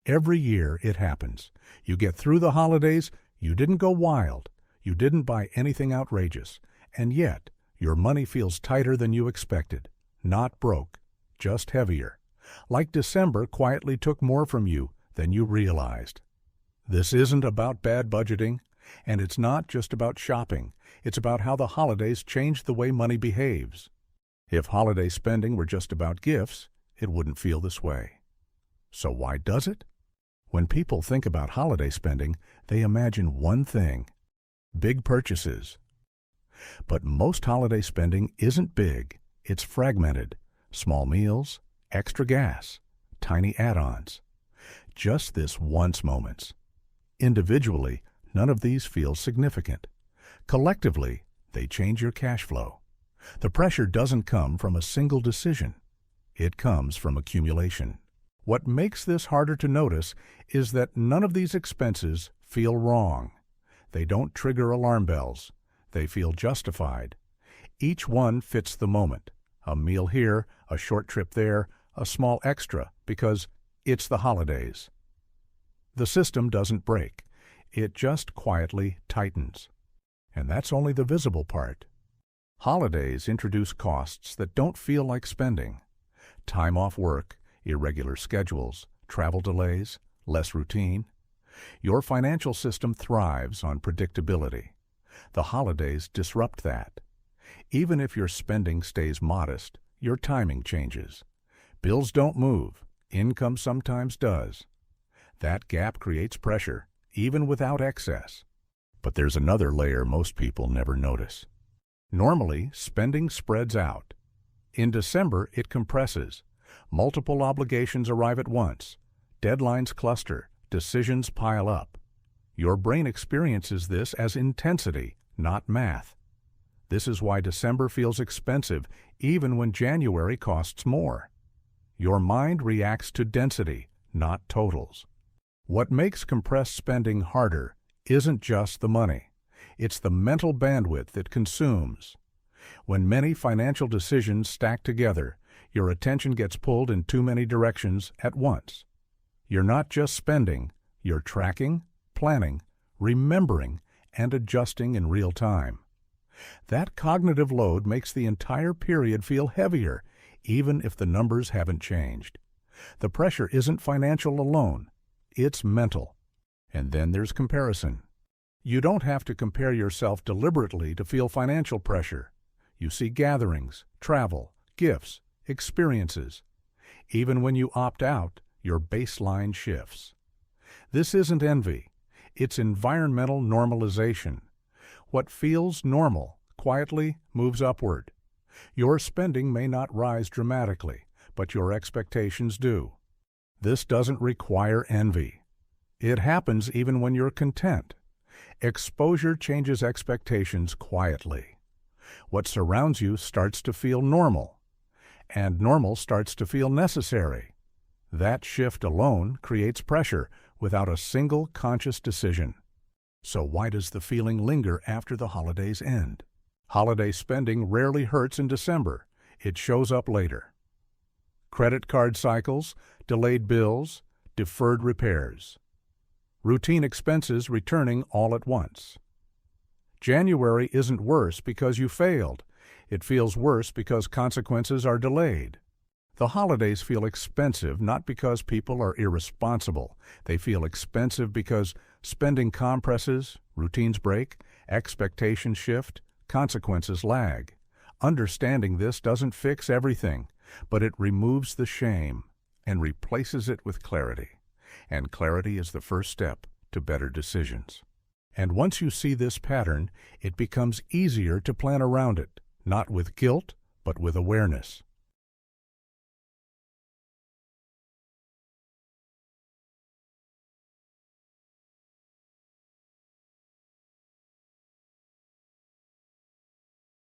Every year it happens. You get through the holidays, you didn't go wild, you didn't buy anything outrageous, and yet your money feels tighter than you expected. Not broke, just heavier. Like December quietly took more from you than you realized. This isn't about bad budgeting, and it's not just about shopping. It's about how the holidays change the way money behaves. If holiday spending were just about gifts, it wouldn't feel this way. So why does it? When people think about holiday spending, they imagine one thing: big purchases. But most holiday spending isn't big, it's fragmented. Small meals, extra gas, tiny add-ons. Just this once moments. Individually, none of these feel significant. Collectively, they change your cash flow. The pressure doesn't come from a single decision. It comes from accumulation. What makes this harder to notice is that none of these expenses feel wrong. They don't trigger alarm bells. They feel justified. Each one fits the moment. A meal here, a short trip there, a small extra, because it's the holidays. The system doesn't break. It just quietly tightens. And that's only the visible part. Holidays introduce costs that don't feel like spending. Time off work, irregular schedules, travel delays, less routine. Your financial system thrives on predictability. The holidays disrupt that. Even if your spending stays modest, your timing changes. Bills don't move. Income sometimes does. That gap creates pressure, even without excess. But there's another layer most people never notice. Normally, spending spreads out. In December, it compresses. Multiple obligations arrive at once. Deadlines cluster. Decisions pile up. Your brain experiences this as intensity, not math. This is why December feels expensive, even when January costs more. Your mind reacts to density, not totals. What makes compressed spending harder isn't just the money. It's the mental bandwidth it consumes. When many financial decisions stack together, your attention gets pulled in too many directions at once. You're not just spending, you're tracking, planning, remembering, and adjusting in real time. That cognitive load makes the entire period feel heavier, even if the numbers haven't changed. The pressure isn't financial alone, it's mental. And then there's comparison. You don't have to compare yourself deliberately to feel financial pressure. You see gatherings, travel, gifts, experiences. Even when you opt out, your baseline shifts. This isn't envy. It's environmental normalization. What feels normal quietly moves upward. Your spending may not rise dramatically, but your expectations do. This doesn't require envy. It happens even when you're content. Exposure changes expectations quietly. What surrounds you starts to feel normal, and normal starts to feel necessary. That shift alone creates pressure without a single conscious decision. So why does the feeling linger after the holidays end? Holiday spending rarely hurts in December. It shows up later. Credit card cycles, delayed bills, deferred repairs. Routine expenses returning all at once. January isn't worse because you failed. It feels worse because consequences are delayed. The holidays feel expensive not because people are irresponsible. They feel expensive because spending compresses, routines break, expectations shift, consequences lag. Understanding this doesn't fix everything, but it removes the shame and replaces it with clarity. And clarity is the first step to better decisions. And once you see this pattern, it becomes easier to plan around it, not with guilt, but with awareness.